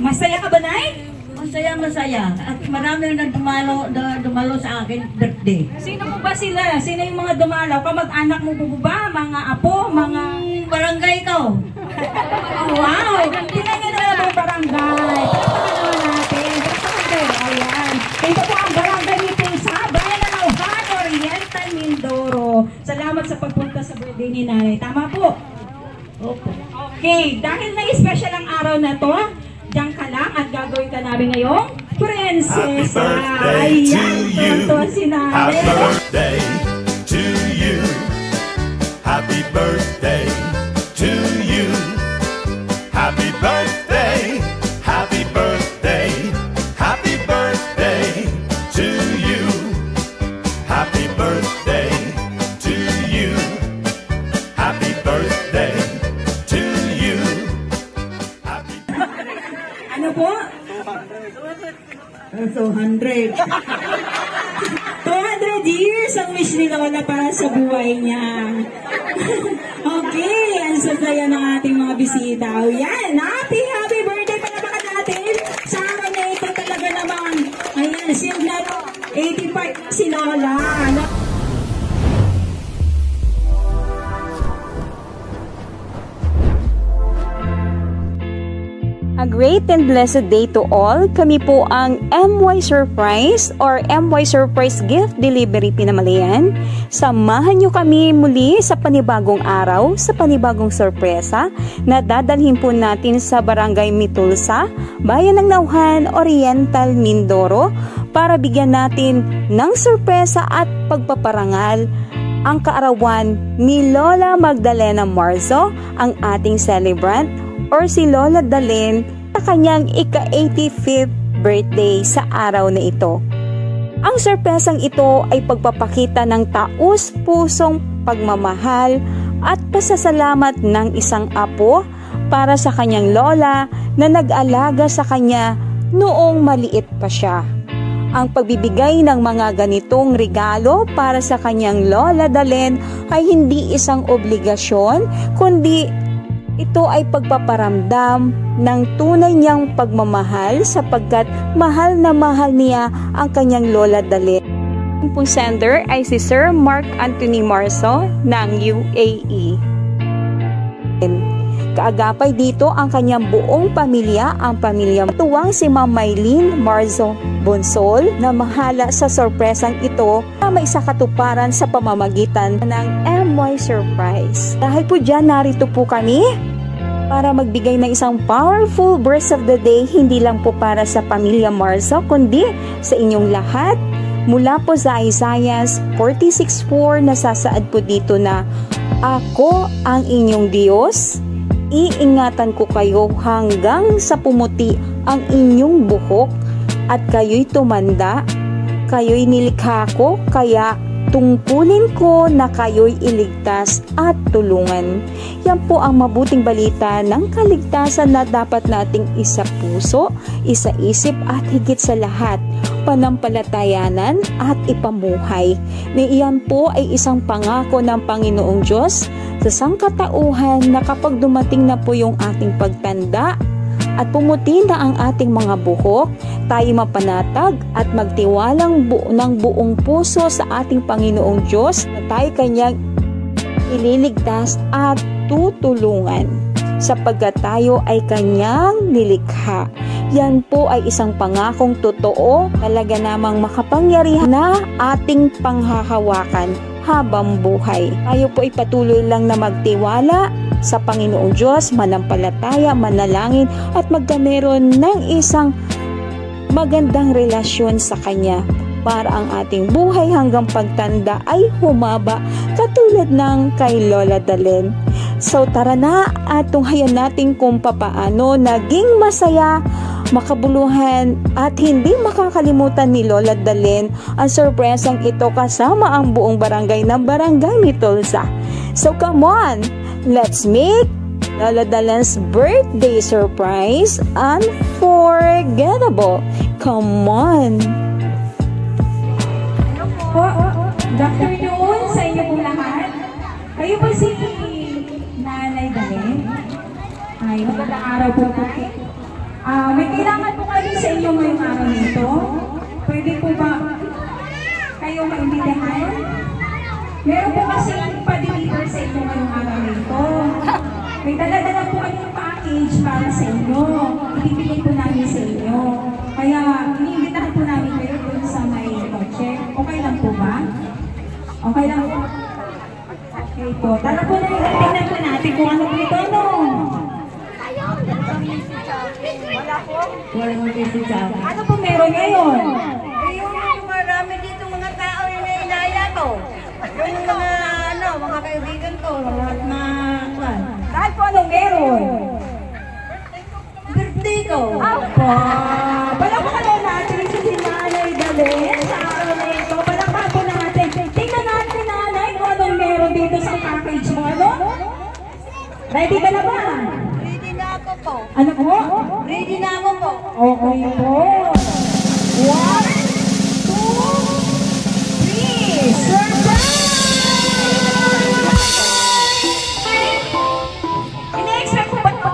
Masaya ka ba, Nay? Masaya, masaya. At marami na dumalo sa akin birthday. Sino po ba sila? Sino yung mga dumalaw? Kamag-anak mo po ba? Mga apo? Mga... Barangay ko. Wow! Tingnan na naman ang barangay. Pagkakalaman natin. Ayan. Ito po ang barangay ni Pulsa, Bayan ng Nauhan, Oriental, Mindoro. Salamat sa pagpunta sa birthday ni Nanay. Tama po? Opo. Okay, dahil na-special ang araw na to, diyan ka lang at gagawin ka namin ngayong prinsesa. Ayan, tonto si Nanay. Happy birthday to you. Happy birthday to you. Happy birthday, happy birthday, happy birthday to you. Happy birthday to you. Happy birthday to you. Happy Ano po? 200. 200 years ang wish ni Lola para sa buhay niya. Okay, ang sasaya ng ating mga bisita. O yan, happy birthday palabakan natin. Sa akin na ito talaga naman. Ayan, siya 85 si Lola. A great and blessed day to all. Kami po ang MY Surprise or MY Surprise Gift Delivery Pinamalayan. Samahan nyo kami muli sa panibagong araw, sa panibagong sorpresa na dadalhin po natin sa Barangay Mitulsa, Bayan ng Nauhan, Oriental, Mindoro para bigyan natin ng sorpresa at pagpaparangal ang kaarawan ni Lola Magdalena Marzo, ang ating celebrant, or si Lola Dalen sa kanyang ika-85th birthday sa araw na ito. Ang sorpresang ito ay pagpapakita ng taus-pusong pagmamahal at pasasalamat ng isang apo para sa kanyang lola na nag-alaga sa kanya noong maliit pa siya. Ang pagbibigay ng mga ganitong regalo para sa kanyang Lola Dalen ay hindi isang obligasyon, kundi ito ay pagpaparamdam ng tunay niyang pagmamahal sapagkat mahal na mahal niya ang kanyang Lola Dalen. Ang pong sender ay si Sir Mark Anthony Marzo ng UAE. Kaagapay dito ang kanyang buong pamilya, ang pamilya tuwang si Ma'am Maylene Marzo Bonsol na mahala sa sorpresang ito na may isakatuparan sa pamamagitan ng MY Surprise. Dahil po dyan, narito po kami para magbigay ng isang powerful burst of the day, hindi lang po para sa pamilya Marzo, kundi sa inyong lahat. Mula po sa Isaiah 46:4, nasasaad po dito na, "Ako ang inyong Diyos, iingatan ko kayo hanggang sa pumuti ang inyong buhok at kayo'y tumanda, kayo'y nilikha ko, kaya tungkulin ko na kayo'y iligtas at tulungan." Yan po ang mabuting balita ng kaligtasan na dapat nating isapuso, isaisip at higit sa lahat, panampalatayanan at ipamuhay. Iyan po ay isang pangako ng Panginoong Diyos sa sangkatauhan na kapag dumating na po yung ating pagtanda at pumuti na ang ating mga buhok, tayo mapanatag at magtiwalang ng buong puso sa ating Panginoong Diyos na tayo kanyang ililigtas at tutulungan sapagkat tayo ay kanyang nilikha. Yan po ay isang pangakong totoo, talaga namang makapangyarihan na ating panghahawakan habang buhay. Tayo po ay patuloy lang na magtiwala sa Panginoong Diyos, manampalataya, manalangin at magkameron ng isang magandang relasyon sa Kanya para ang ating buhay hanggang pagtanda ay humaba katulad ng kay Lola Dalen. So tara na at tunghayan natin kung papaano naging masaya, makabuluhan at hindi makakalimutan ni Lola Dalen ang sorpresang ito kasama ang buong barangay ng Barangay Mitulsa. So come on, let's make Lola Dalen's birthday surprise unforgettable. Come on! Good afternoon sa inyo po lahat. Kayo po si Nanay Dalen. Ay, magandang araw po po. May kailangan po kayo sa inyo ngayong araw nito. Pwede po ba kayo maintindihan? Meron po kasi pa-deliver sa inyo ngayong araw nito. May dala-dala po kayong package para sa inyo. Ibibigay po namin sa inyo. Kaya, iniimbitahan po namin kayo dun sa may kotse. Okay lang po ba? Okay lang po. Okay po. Tara po na yung tingnan po natin kung ano po ito, no? Wala mo kasi sa akin. Ano po meron ngayon? Yung marami dito mga tao yung inaya ko. Yung mga, mga kaibigan ko, lahat na, Dahil po anong meron? birthday ko. Palakpakan na natin si Nanay Dalen sa araw na ito. Palakpakan po natin. Tingnan natin, Nanay, kung anong meron dito sa package mo. Ano? Ready ka na ba? Ready na ako po. Ano po? Ready na ako po. Okay po. 1, 2, 3. Surprise! Ina-expect ko ba ito?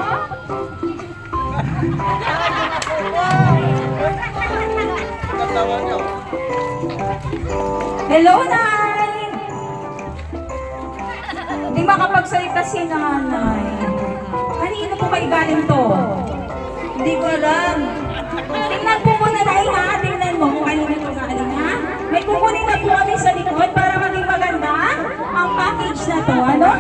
Hello, Nay! Hindi makapagsalita si Nanay. Kanino po kayo galing to? Hindi ko alam. Tingnan po muna, Nay, ha? Tingnan mo kung kanino to galing, ha? May kukunin na po kami sa likod para maging maganda ang package na to, ano?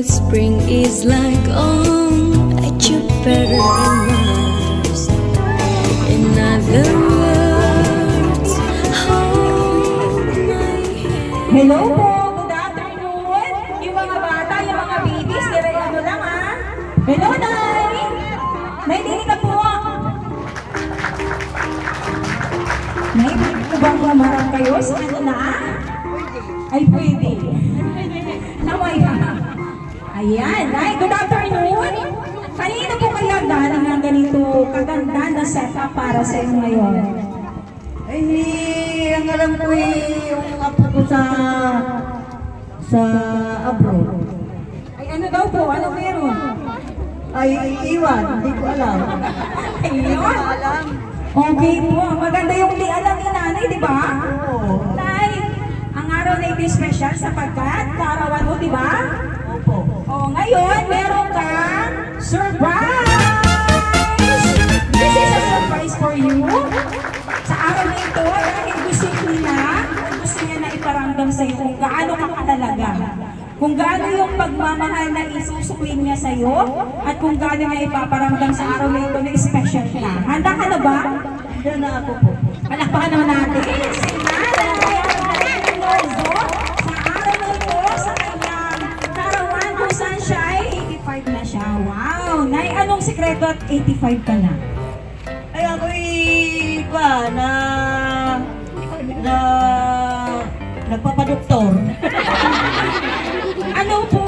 Spring is like on a Jupiter and Mars. In other words, hold my hand. Hello po! Good afternoon! Yung mga bata, yung mga babies, ano lang, ha? Hello, Nay! Nay, dinig ka po! Nay, pwede ko bang mamarang kayo sa ano na? Ay, pwede. Naway ha. Ayan, Nay, good afternoon. Kanina po kayo galing ng ganito kaganda na setup para sa inyo ngayon? Ay, ang alam ko yung apo ko sa abroad. Ay, ano daw po? Ano meron? Ay, iwan. Hindi ko alam. Ayun. Okay po. Maganda yung di alam ni Nanay, di ba? Oo. Nay, ang araw na ito special sapagkat kaarawan mo, di ba? Opo. O, ngayon, meron kang surprise! This is a surprise for you. Sa araw na ito, dahil gusto niya na iparamdam sa iyo kung gaano ka katalaga. Kung gaano yung pagmamahal na isusukwin niya sa iyo at kung gaano niya ipaparamdam sa araw na ito na special ka. Handa ka na ba? Handa na ako po. Palakpakan naman natin si Nanay Marzo sa araw na ito sa kanyang karawan kung saan siya ay 85 na siya. Wow! Nay, anong sikreto at 85 ka na? Ay, ako'y nagpapadoktor. Ano po?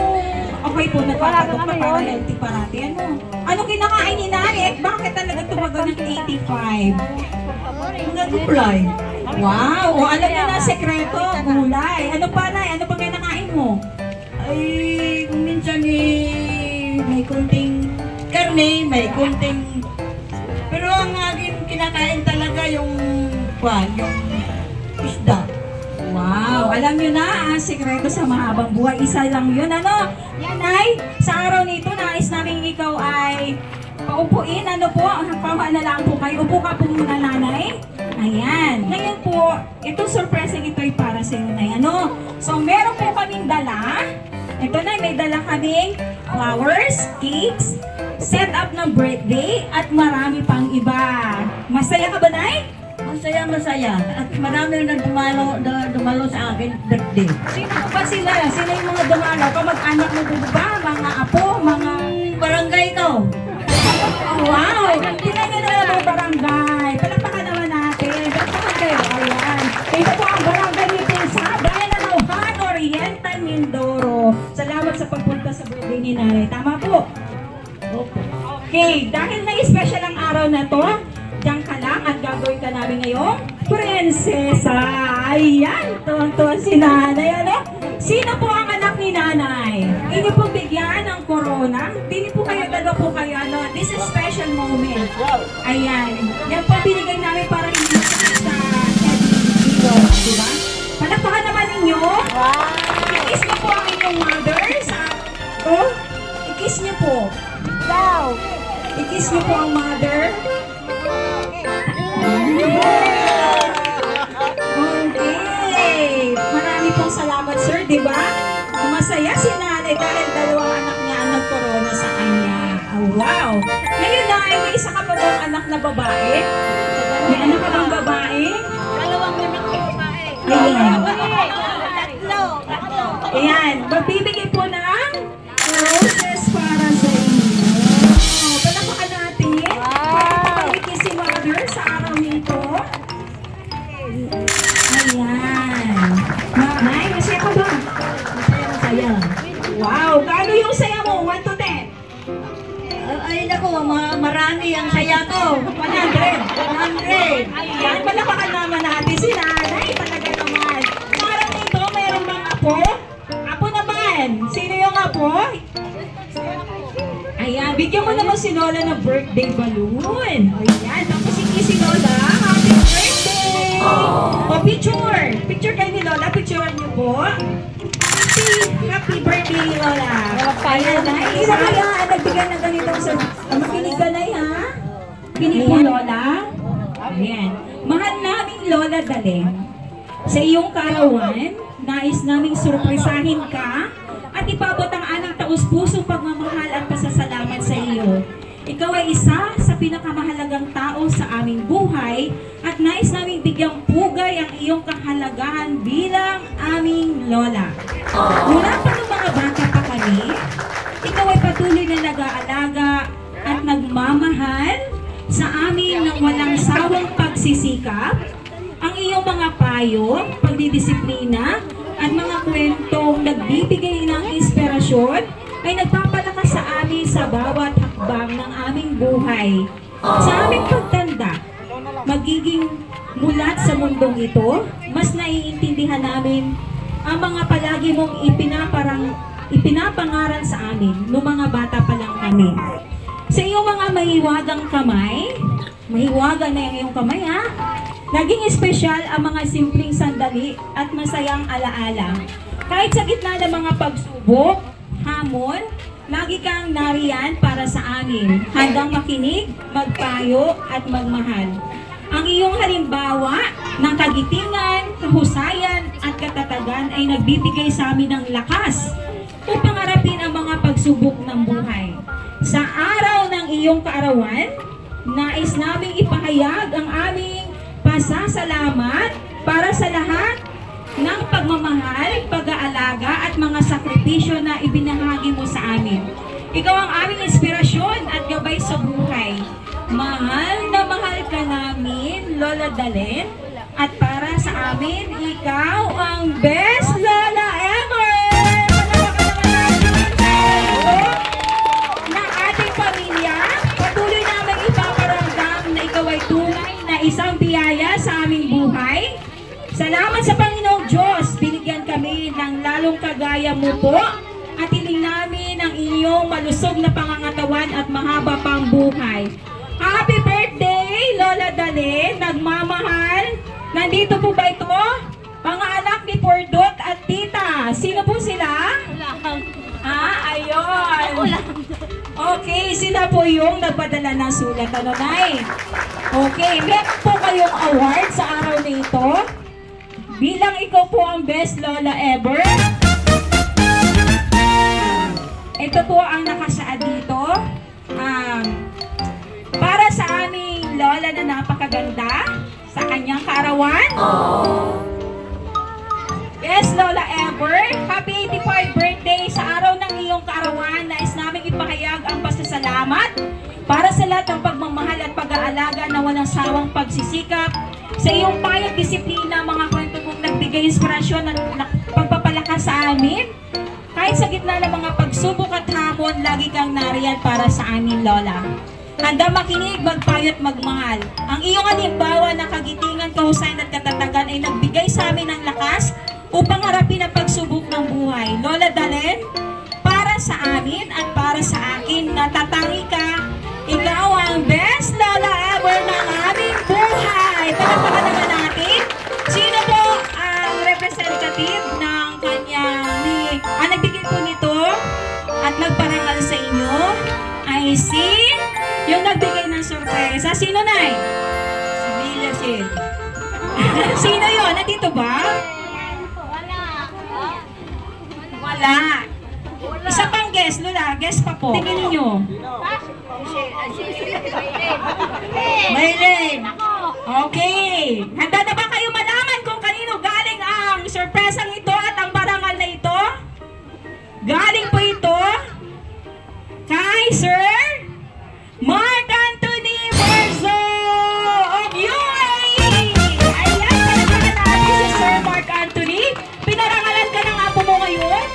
Okay po, nagpapatok na para healthy parati. Ano kinakain ni Nanay? Bakit talaga tumagal ng 85? Mga gulay. Wow! O alam niyo na sekreto, gulay. Ano pa, Nay? Ano pa kinakain mo? Ay, minsan may kunting karne, may kunting... Pero ang aking kinakain talaga yung isda. Wow! Alam nyo na, ang sekreto sa mahabang buhay, isa lang yun. Ano? Yan ay, sa araw nito, nais namin ikaw ay paupuin. Ano po? Pawa na lang po kayo. Upo ka po muna, Nanay. Ayan. Ngayon po, itong surprise ito ay para sa iyo, Nay. Ano? So, meron po kaming dala. Ito na, may dala kaming flowers, cakes, set up ng birthday, at marami pang iba. Masaya ka ba, Nay? Masaya. At marami na dumalo sa akin birthday. Sino ba sila? Sino yung mga dumalo? Kamag-anak mo ba? Mga apo? Mga... Barangay ko. Oh, wow! Tingnan nyo na ang barangay. Palakpakan naman natin. Palakpakan kayo. Ayan. Ito po ang barangay ni Pinsa. Bayan na Nauhan. Rental Mindoro. Salamat sa pagpunta sa birthday ni Nanay. Tama po? Okay, dahil na-special ang araw na to, diyan ka lang at gagawin ka namin ngayong prinsesa. Ayan, tuwang-tuwa si Nanay. Ano? Sino po ang anak ni Nanay? Inyo po bigyan ng corona. Dili po kayo, dalawa po kayo. Ano? This is special moment. Ayan. Yan po binigay namin para hindi sa video. Diba? Palakpakan naman ninyo. I-kiss niyo po ang inyong mother. I-kiss niyo po. I-kiss niyo po ang mother. Okay. Marami pong salamat, sir, di ba? Masaya si Nanay dahil dalawang anak niya ang nag-corona sa kanya. Oh, wow. Ngayon na, may isa ka pa bang anak na babae? May anak ka bang babae? Dalawang anak ko babae. Ayan. Tatlo. Ayan. Magbibigay po ng roses para sa inyo. Palakpakan natin. Pagpapalikin si mother sa araw nito. Ayan. Nay, masaya ka ba? Masaya. Wow. Gaano yung saya mo? 1 to 10? Ay, naku, marami ang saya ko. 100. Ayan. Palakpakan naman natin si Nanay. Talaga naman. Sa araw nito, meron bang apo? Apo naman. Sino yung apo? Ayan. Bigyan mo naman si Lola ng birthday balloon. Ayan. Tapos si Lola. Happy birthday! O, picture. Picture kayo ni Lola. Picturean niyo po. Happy birthday, Lola. Ayan, Nay. Isa kaya nagbigay ng ganitong sa... Makinig ka, Nay, ha? Kinig po, Lola. Ayan. Mahal naming Lola Daleng. Sa iyong karawan, nais naming surpresahin ka at ipabot ang anang taus-pusong pagmamahal at pasasalamat sa iyo. Ikaw ay isa sa pinakamahalagang tao sa aming buhay at nais naming bigyang pugay ang iyong kahalagahan bilang aming Lola. Mula pa ng mga bata pa kami, ikaw ay patuloy na nag-aalaga at nagmamahal sa amin ng walang sawang pagsisikap. Ang iyong mga payo, pagdidisiplina at mga kwentong nagbibigay ng inspirasyon ay nagpapalakas sa amin sa bawat hakbang ng aming buhay. Sa aming pagtanda, magiging mulat sa mundong ito, mas naiintindihan namin ang mga palagi mong ipinapangaral sa amin noong mga bata pa lang kami. Sa iyong mga mahiwagang kamay, mahiwaga na yung iyong kamay ha, naging espesyal ang mga simpleng sandali at masayang alaala. Kahit sa gitna ng mga pagsubok, hamon, lagi kang nariyan para sa amin, handang makinig, magpayo at magmahal. Ang iyong halimbawa ng kagitingan, kahusayan at katatagan ay nagbibigay sa amin ng lakas upang harapin ang mga pagsubok ng buhay. Sa araw ng iyong kaarawan, nais naming ipahayag ang aming pasasalamat para sa lahat ng pagmamahal, pag-aalaga at mga sakripisyo na ibinahagi mo sa amin. Ikaw ang aming inspirasyon at gabay sa buhay. Mahal na mahal ka namin, Lola Dalen, at para sa amin, ikaw ang best Lola ever! Na ating pamilya, patuloy namin ipaparamdam na ikaw ay tunay na isang biyaya sa aming buhay. Salamat sa Panginoong Diyos, binigyan kami ng lalong kagaya mo po at hiling namin ang inyong malusog na pangangatawan at mahaba pang buhay. Happy birthday, Lola Dalen, nagmamahal. Nandito po ba ito? Mga anak ni Pordot at Tita. Sino po sila? Ayun. Okay, sila po yung nagpadala ng sulat. Ano, Nay? Okay, meron po kayong award sa araw na ito. Bilang ikaw po ang best Lola ever. Ito po ang nakasaad dito. Para sa aming Lola na napakaganda sa kanyang kaarawan. Best Lola ever. Happy 85th birthday sa araw ng iyong kaarawan. Nais namin ipahayag ang pasasalamat para sa lahat ng pagmamahal at pag-aalaga na walang sawang pagsisikap. Sa iyong payag disiplina, mga kwento mong nagbigay inspirasyon at pagpapalakas sa amin. Kahit sa gitna ng mga pagsubok at hamon, lagi kang nariyan para sa amin, Lola. Handa makinig, magpayo at magmahal. Ang iyong halimbawa na kagitingan, kahusayan at katatagan ay nagbigay sa amin ng lakas upang harapin ang pagsubok ng buhay. Lola Dalen, para sa amin at para sa akin, natatangi ka. Ikaw ang best Lola ever ng aming buhay. Palakpakan naman natin. Sino po ang representative ng kanyang nagbigay po nito at nagparangal sa inyo ay yung nagbigay ng sorpresa. Sino, Nay? Si Milasil. Sino yun? Nandito ba? Wala. Isa pang guest, Lola. Guest pa po. Tingin niyo. Maylin. Okay. Handa na ba kayo malaman kung kanino galing ang sorpresang ito at ang parangal na ito? Galing po ito kay Sir Mark Anthony Marzo of UAE. Ayan, palagpakan natin si Sir Mark Anthony. Pinarangalan ka ng apo mo ngayon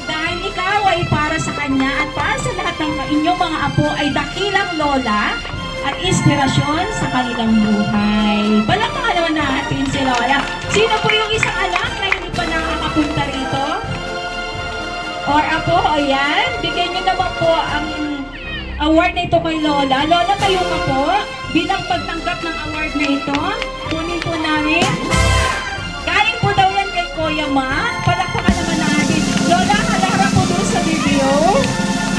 dahil ikaw ay para sa kanya at para sa lahat ng inyong mga apo ay dakilang lola at inspirasyon sa kanilang buhay. Palakpakan naman natin si Lola. Sino po yung isang anak na hindi pa nakakapunta rito? Or apo, ayan, bigyan nyo naman po ang award na ito kay Lola. Lola, kayo ka po, bilang pagtanggap ng award na ito, kunin po namin. Galing po daw yan kay Kuya Ma. Palakpakan naman natin. Lola, halara po doon sa video.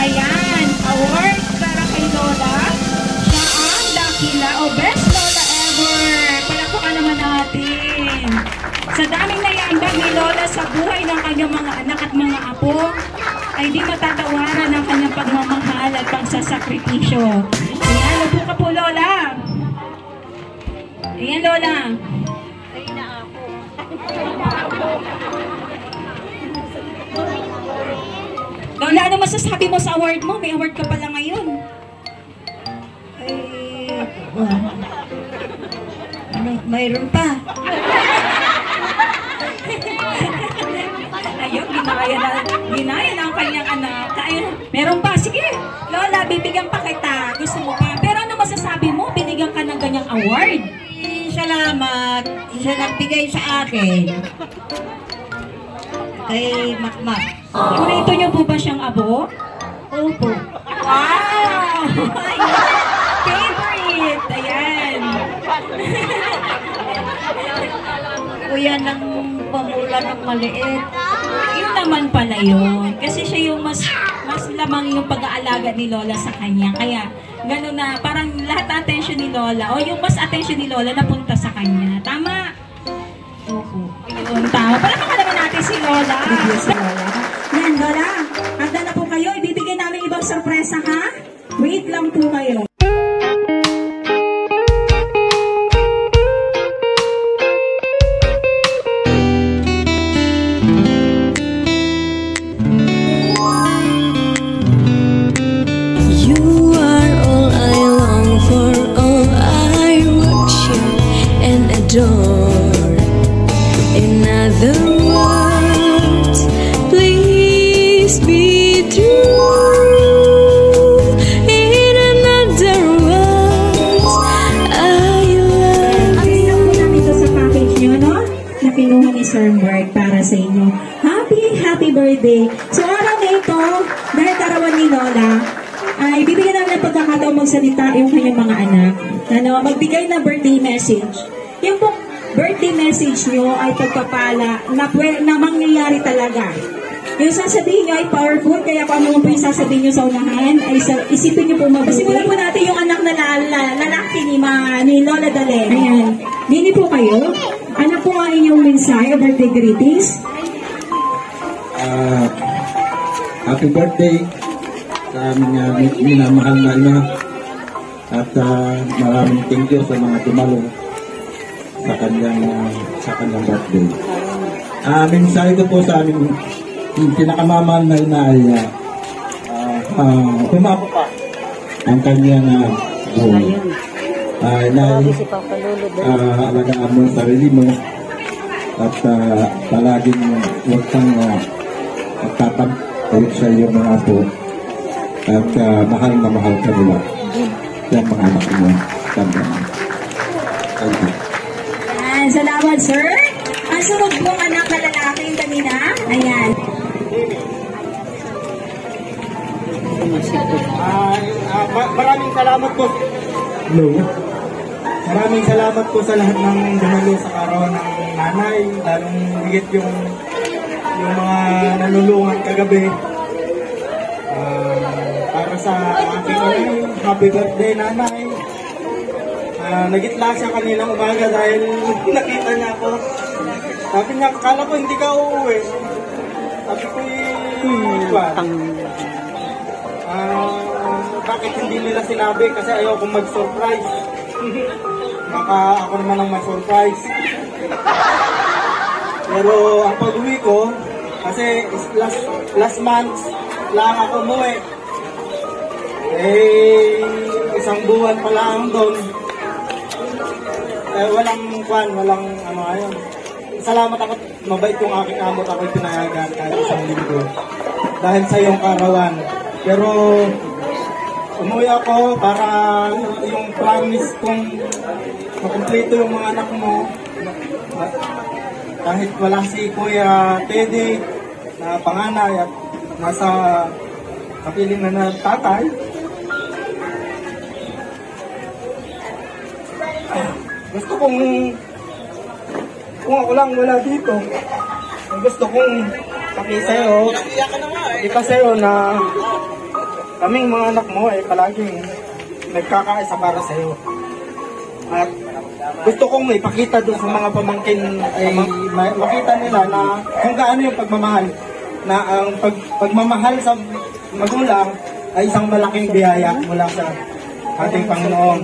Ayan, award para kay Lola. Siya ang dakila o best Lola ever. Palakpakan naman natin. Sa daming naiambag ni Lola sa buhay ng kanyang mga anak at mga apo, ay di matatawaran ang kanyang pagmamahal at pagsasakripisyo. Ayan, lupo ka po, Lola. Ayan, Lola. Lola, ano masasabi mo sa award mo? May award ka pala ngayon. Mayroon pa. Ayun, ginaya na ang kanyang anak. Ayun, meron pa. Sige, Lola, bibigyan pa kita. Gusto mo pa. Pero ano masasabi mo? Binigyan ka ng ganyang award. Salamat. Siya nagbigay sa akin. Kay Makmak. Kurito niyo po ba siyang abo? Opo. Wow! Favorite! Ayan. Kuya ng pamula ng maliit. Yun naman pala yun. Kasi siya yung mas lamang yung pag-aalaga ni Lola sa kanya. Kaya, gano'n na, parang lahat ng attention ni Lola, o yung mas attention ni Lola napunta sa kanya. Tama? Opo. Yun, tama. Palakpakan naman natin si Lola. Si Lola. Yan, Lola. Handa na po kayo. Ibibigay namin ibang sorpresa, ha? Wait lang po kayo. You are all I long for, all I worship and adore. In other words, please be true. In another words, I love Ang isang po namin ito sa package nyo, no? Na kinuha ni Sir Mark para sa inyo. Happy birthday! So, araw na ito, dahil karawan ni Lola, ay bibigyan namin ng pagkakataon magsalita yung kanyang mga anak. Ano, magbigay ng birthday message. Yung pong birthday message nyo ay pagpapala na mangyayari talaga. Yung sasabihin nyo ay powerful, kaya kung ano po yung sasabihin nyo sa unahan, ay isipin nyo po mabuti. Simulan po natin yung anak na lalaki ni Lola Dalen. Ayan. Dini po kayo. Ano po ang inyong mensahe, birthday greetings? Happy birthday sa aming minamahal na ina at maraming thank you sa mga tumalong sa kanyang birthday. Mensahe ko po sa aming pinakamamahal na ina ay humapo pa ang kanyang buhay. Alagaan mo ang sarili mo at palaging huwag kang ulit sa iyong mga apo at mahal na mahal ka nila yung mga anak mo. Tanda. Thank you. Ayan, salamat sir. Ang sunod pong anak na lalaking kanina. Ayan. Maraming salamat po. Hello. Maraming salamat po sa lahat ng dumalo sa kaarawan ng nanay, lalong higit yung mga nanulungan kagabi. Para sa aking happy birthday nanay. Nagitla siya kaninang umaga dahil nakita niya ako. Sabi niya, akala ko hindi ka uuwi. Sabi ko, bakit hindi nila sinabi? Kasi ayaw kong mag-surprise. Baka ako naman ang mag-surprise. Pero ang pag-uwi ko, kasi last month lang ako umuwi. Isang buwan pa lang doon. Walang ano ayun. Salamat ako, mabait yung aking amo at ako'y pinayagan kahit isang linggo. Dahil sa iyong karawan. Pero umuwi ako para yung promise kong makumpleto yung mga anak mo. Kahit wala si Kuya Teddy na panganay at nasa kapiling na tatay. Gusto kong kung ako lang wala dito, gusto kong ipasa'yo na kaming mga anak mo ay palaging nagkakaisa para sa'yo. At gusto kong ipakita doon sa mga pamangkin ay makita nila na kung gaano yung pagmamahal. Na ang pagmamahal sa magulang ay isang malaking biyaya mula sa ating Panginoon.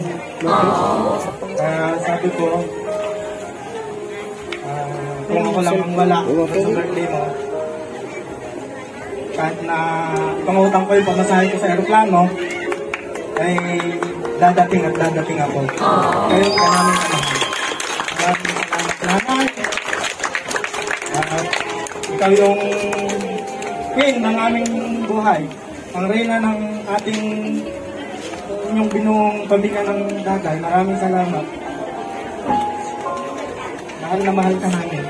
Sabi ko, kung ako lang ang wala sa birthday mo, kahit na pangutang ko yung pamasahe ko sa aeroplano, ay dadating ako. Kayo ka namin nanay. Ikaw yung queen ng aming buhay. Ang reyna ng ating inyong binuong pamilya ng Dagay. Maraming salamat. Mahal na mahal ka namin.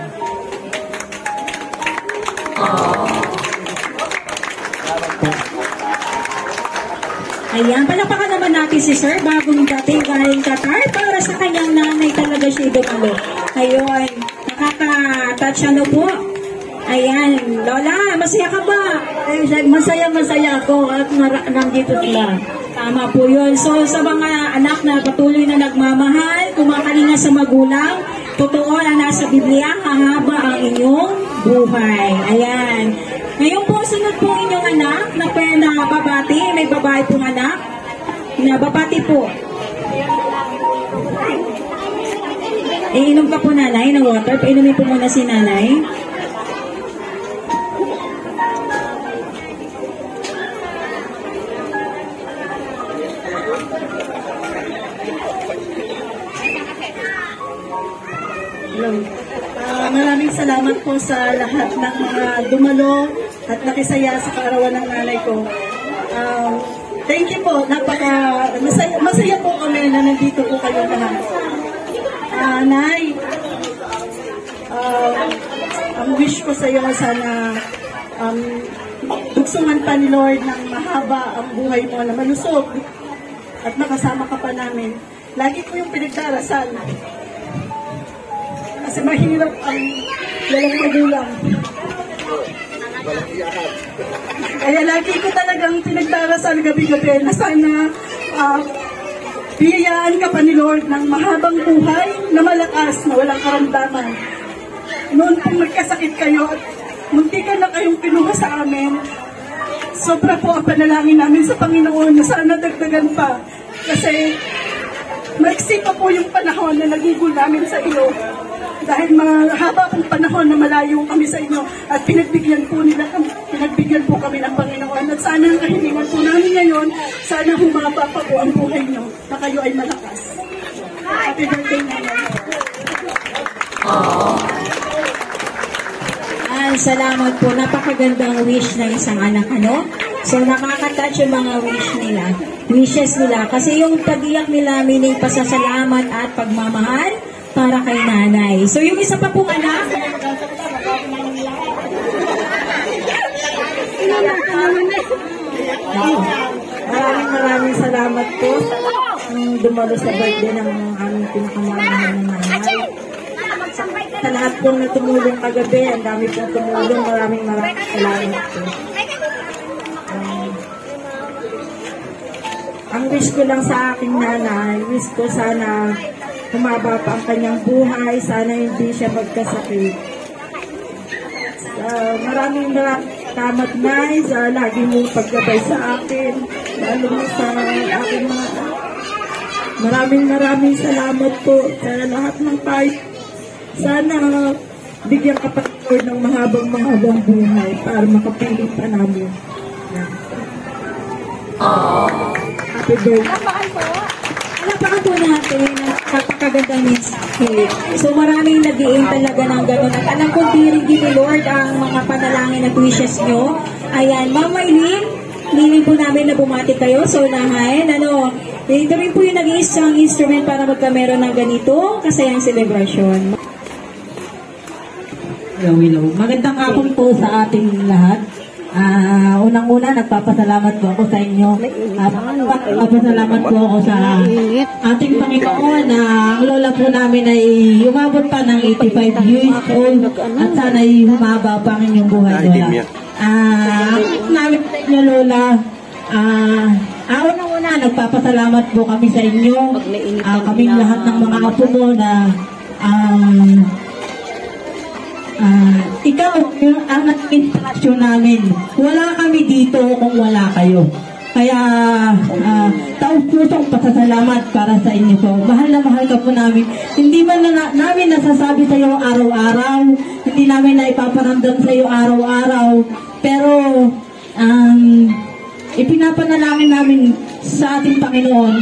Ayan, palakpakan naman natin si Sir bagong dating galing Qatar para sa kanyang nanay talaga siya dumalo. Ayun, nakaka-touch ano po. Ayan, Lola, masaya ka ba? Masaya ako at nandito sila. Tama po yun. So, sa mga anak na patuloy na nagmamahal, kumakalinga sa magulang, totoo na nasa Biblia, hahaba ang inyong buhay. Ayan. Ngayon po, sunod po inyong anak na babati. May babae pong anak na babati po. Iinom ka po nanay ng water. Painumin po muna si nanay. Maraming salamat po sa lahat ng mga dumalo at nakisaya sa kaarawan ng nanay ko. Thank you po. Masaya po kami na nandito po kayo lahat. Nay, ang wish ko sa iyo sana dugsungan pa ni Lord ng mahaba ang buhay mo na malusog at makasama ka pa namin. Lagi ko yung pinagdarasal. Kasi mahirap ang walang magulang. Kaya lagi ko talagang pinagdarasal gabi-gabi na sana biyayaan ka pa ni Lord ng mahabang buhay na malakas, na walang karamdaman. Noon pong nagkasakit kayo at munti ka na kayong kinuha sa amin, sobra po ang panalangin namin sa Panginoon na sana dagdagan pa. Kasi maiksi pa po yung panahon na nagugol namin sa iyo. Dahil mahaba pong panahon na malayo kami sa inyo at pinagbigyan po kami ng Panginoon. At sana ang kahilingan po namin ngayon, sana humaba pa po ang buhay nyo na kayo ay malakas. Happy birthday naman. Salamat. salamat po. Napakagandang wish ng isang anak, ano? So, nakaka-touch yung mga wishes nila. Kasi yung pag-iyak nila, meaning pasasalamat at pagmamahal para kay nanay. So, yung isa pa pong anak, Maraming salamat po dumalo sa birthday ng aming pinakamahal na nanay. Sa lahat pong tumulong kagabi, ang dami pong tumulong, maraming salamat po. Ang wish ko lang sa aking nanay, wish ko sana humaba pa ang kanyang buhay, sana hindi siya magkasakit. Maraming salamat, Nay, sa lagi mong paggabay sa akin, lalo na sa aking mga maraming salamat po sa lahat ng kahit sana bigyan ka pa ng mahabang buhay para makapiling pa namin. Happy birthday. Alapakan po natin ang napakagandang mensahe. So maraming nag-iing talaga ng gano'n. At alam kong dirigi ni Lord ang mga panalangin at wishes nyo. Ayan, Ma'am Maylin, hiling po namin na bumati kayo sa unahan. Ito rin po yung nag-iisang instrument para magkameron ng ganito kasayang celebration. Hello. Magandang hapon po sa ating lahat. Unang-una, nagpapasalamat po ako sa inyo. Nagpapasalamat po ako sa ating Panginoon na ang lola po namin ay umabot pa ng 85 years old at sana ay humaba pa ang inyong buhay, lola. Namin na lola, unang-una, nagpapasalamat po kami sa inyo. Kaming lahat ng mga apo mo na ikaw ang inspirasyon namin. Wala kami dito kung wala kayo. Kaya taus-pusong pasasalamat para sa inyo po. Mahal na mahal ka po namin. Hindi man namin nasasabi sa iyo araw-araw. Hindi namin na ipaparamdam sa iyo araw-araw. Pero ipinapanalangin namin sa ating Panginoon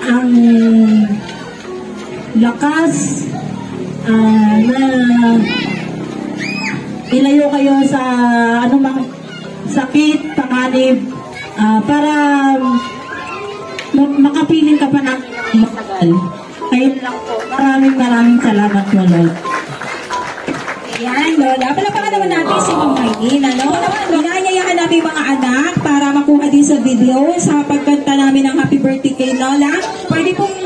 ang lakas na ilayo kayo sa anumang sakit, panganib, para makapiling ka pa ng matagal. Ayun lang po. Maraming salamat po, Lord. Ayan, Lola. Palapakan naman natin si Ma'am Maylin. Inaanyayahan natin mga anak para makuha din sa video sa pagkanta namin ng happy birthday kay Lola. Pwede pong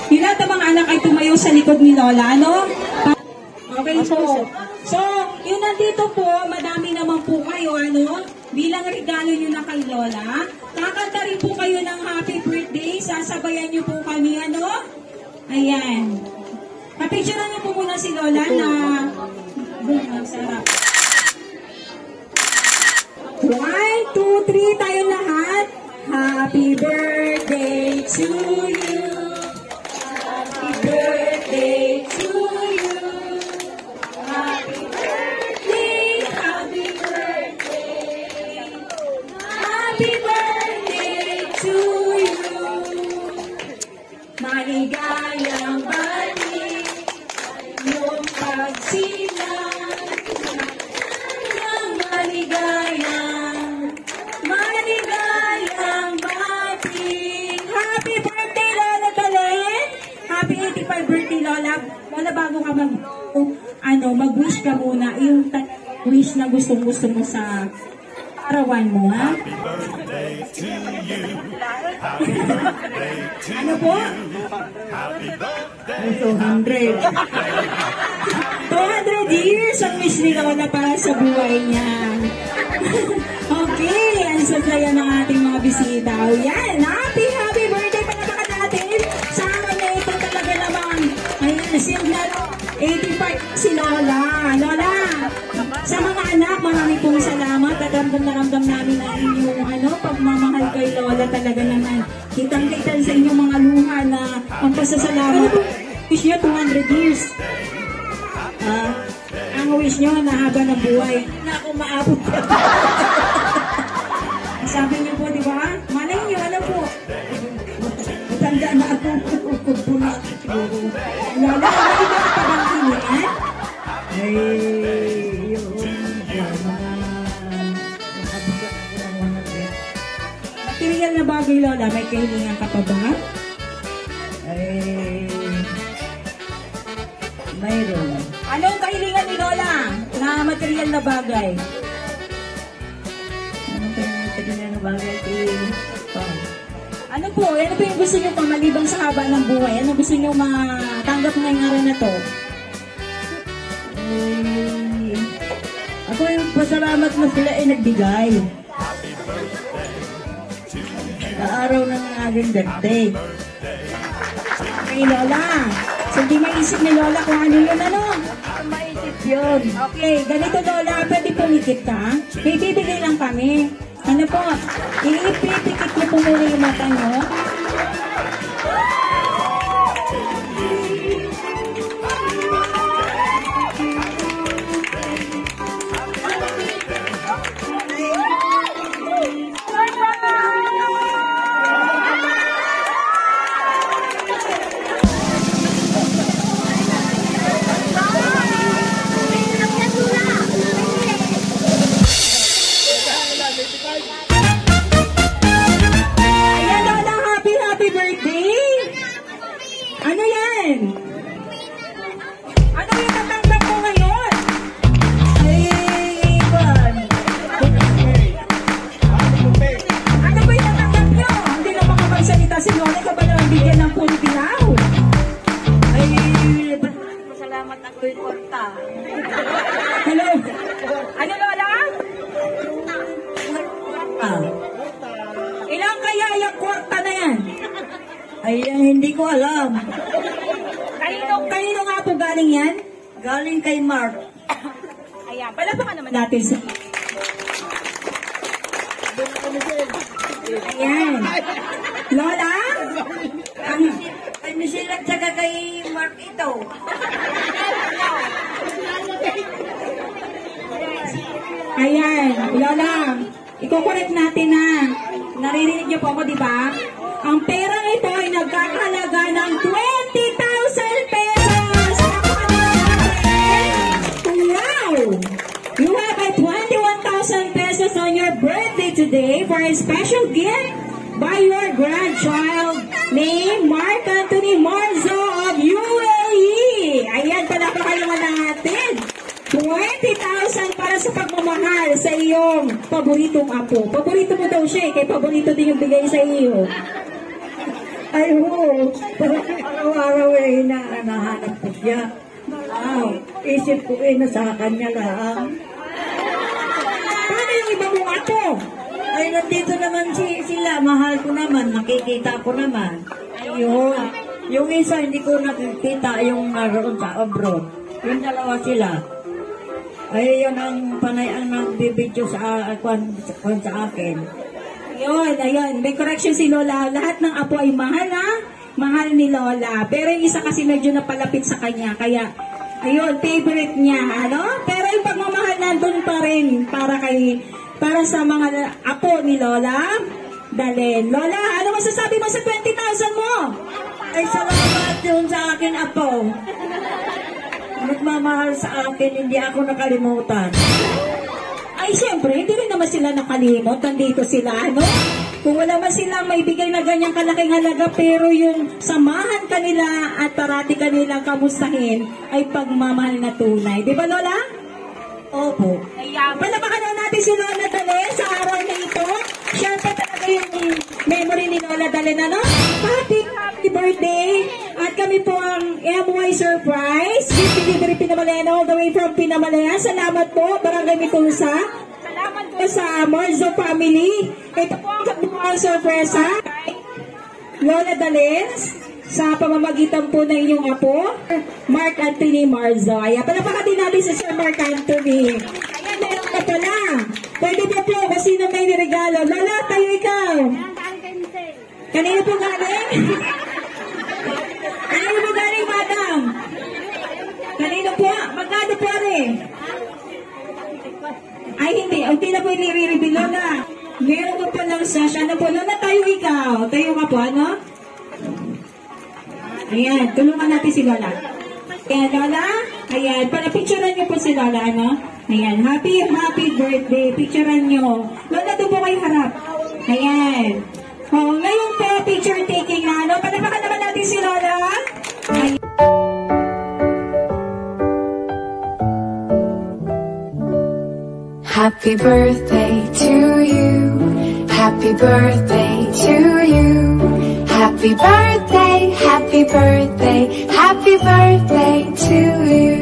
yung lahat ng mga anak ay tumayo sa likod ni Lola, ano? Okay po. So, yun nandito po, madami naman po kayo, ano? Bilang regalo nyo na kay Lola. Kakanta rin po kayo ng happy birthday. Sasabayan nyo po kami, ano? Ayan. Papicturean niyo po muna si Lola na sarap. 1, 2, 3, tayo lahat. Happy birthday to you. Happy birthday to you. Happy birthday, happy birthday. Happy birthday to you. Maligayang bati, yung pagsilang, maligayang bati. Happy birthday, Lola Belen! Happy 85 birthday, Lola. Lola, bago ka mag-wish ka muna, yung wish na gustong-gusto mo sa arawan mo, ha? Happy birthday to you. Happy birthday to Ano po? Happy birthday. 200 years ang wish ni Lola para sa buhay niya. Okay, ang sasaya ng ating mga bisita. Yan, happy birthday palapakan natin. Sa akin na ito talaga naman. Ayan, signal 85 si Lola. Lola, sa mga anak, marami pong salamat at ramdam na ramdam namin ang inyong pagmamahal kay Lola talaga naman. Kitang-kita sa inyong mga luha na ang pasasalamat. Wish niyo 200 years. Ang wish nyo na haba ng buhay na ako maabot ka. Sabi niyo po, di ba? Malay niyo, ano po? Matanda na ako. Ukod po na siguro. Lola, hindi ka pabangkinian? ay yung mga nakabugat ako ng 100. Material na bagay, Lola, may kahilingan ka pa ba? Ay mayroon. Anong kahilingan ni Lola na material na bagay? Anong kailangan na bagay Ano po yung gusto nyo pamaliban sa haba ng buhay? Ano gusto nyo matanggap ngayong araw na to? Ako yung pasalamat na sila ay nagbigay. Sa araw ng aking birthday. Okay, Lola. So, hindi maisip ni Lola kung ano yun, ano? Maisip yun. Okay, ganito, Lola. Pwede pumikit ka? May bibigay lang kami. Ano po? Ipipikit niyo po muna yung mata nyo. Ayan, Lola, happy birthday! Ano yan? Ano yung natanggap mo ngayon? Ay, Ivan. Ano ba yung natanggap nyo? Hindi na makapagsalita si Lola, ka ba naman bigyan ng puro dilaw? Ay, pasalamat ako yung kwarta. Hello? Ano, Lola? Ilang kaya yung kwarta na yan? Ay, hindi ko alam. Kanino nga po galing yan? Galing kay Mark. Ayan, palapakan naman natin sa... Ayan. Lola? Ay, Michelle at saka kay Mark ito. Ayan, Lola. Iko-correct natin na. Naririnig niyo po ako, di ba? Ang perang ito ay nagkakahalaga ng 20,000 pesos. Wow! You have a 21,000 pesos on your birthday today for a special gift by your grandchild named Mark Anthony Marzo of UAE. Ayan, palapakaluman natin. 20,000 para sa pagmamahal sa iyong paboritong apo. Paborito mo daw siya, kaya paborito din yung bigay sa iyo. Ay, oo. Araw-araw ay hinahanap ko siya. Wow. Isip ko sa kanya lang. Paano yung iba mong apo? Ay, nandito naman sila. Mahal ko naman. Nakikita ko naman. Ayun. Yung isa, hindi ko nakikita yung naroon sa abroad. Yung dalawa sila. Ay, yun ang panay ang nagbibidyo sa akin. Ayun. May correction si Lola. Lahat ng apo ay mahal, ha? Mahal ni Lola. Pero yung isa kasi medyo napalapit sa kanya. Kaya, ayun, favorite niya, ano? Pero yung pagmamahal nandun pa rin para sa mga apo ni Lola. Dalen. Lola, ano masasabi mo sa 20,000 mo? Ay, salamat yun sa akin, apo. Nagmamahal sa akin, hindi ako nakalimutan. Ay, siyempre, hindi rin naman sila nakalimot. Nandito sila, ano? Kung wala man silang maibigay na ganyang kalaking halaga, pero yung samahan kanila at parati kanilang kamustahin ay pagmamahal na tunay. Di ba, Lola? Opo. Palabakan na natin si Lola Dalen sa araw na ito. Siyempre talaga yung memory ni Lola Dalen, ano? Happy birthday! At kami po ang MY Surprise. Gift delivery Pinamalayan all the way from Pinamalayan. Salamat po, Barangay Mikusa. Salamat po sa Marzo family. Ito po ang kabuang sorpresa. Lola Dalen, sa pamamagitan po ng inyong apo, Mark Anthony Marzo. Ayan, palapakan din natin si Sir Mark Anthony. Ayan, meron na pala. Pwede ba po kung sino may niregalo? Lola, tayo ikaw. Kanino po galing? Kanino po galing, madam? Kanino po? Magkano po rin? Ay, hindi. Hindi na po nire-reveal, Lola. Meron ko pa lang sa siya. Ano po, Lola, tayo ikaw. Tayo ka po, ano? Ayan, tulungan natin si Lola. Ayan, Lola. Ayan, para picturean niyo po si Lola, ano? Ayan, happy birthday. Picturean niyo. Lola, doon po kayo harap. Ayan. Oh, ngayon po, picture taking na, ano? Panapakan naman natin si Lola. Ayan. Happy birthday to you. Happy birthday to you. Happy birthday, happy birthday, happy birthday to you.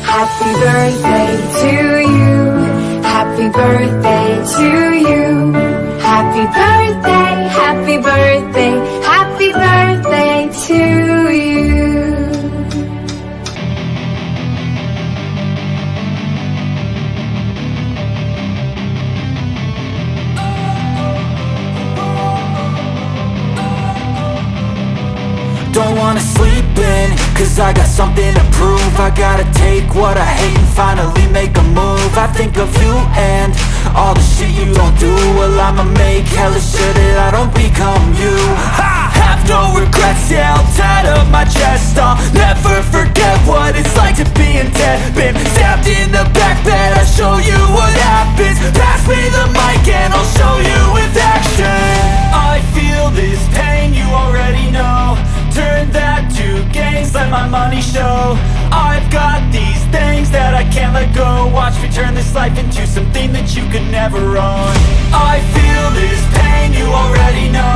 Happy birthday to you. Happy birthday to you. Happy birthday, happy birthday, happy birthday to you. Don't wanna sleep in, cause I got something to prove. I gotta take what I hate and finally make a move. I think of you and all the shit you don't do. Well, I'ma make hella sure that I don't become you. I have no regrets, yeah, I'll tie up my chest. I'll never forget what it's like to be in debt. Been stabbed in the back bed, I'll show you what happens. Pass me the mic and I'll show you with action. I feel this pain, you already know. Turn that to gains, let my money show. I've got these things that I can't let go. Watch me turn this life into something that you could never own. I feel this pain, you already know.